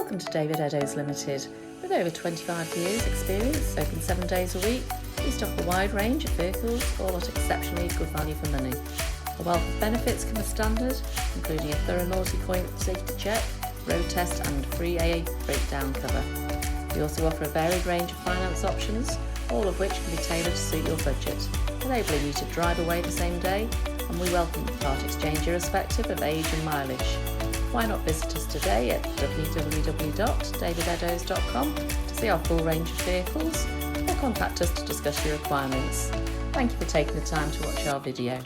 Welcome to David Eddowes Limited. With over 25 years experience, open 7 days a week, we stock a wide range of vehicles, all at exceptionally good value for money. A wealth of benefits come as standard, including a thorough multi-point safety check, road test and free AA breakdown cover. We also offer a varied range of finance options, all of which can be tailored to suit your budget, enabling you to drive away the same day, and we welcome part exchange irrespective of age and mileage. Why not visit us today at www.davideddowes.com to see our full range of vehicles, or contact us to discuss your requirements. Thank you for taking the time to watch our video.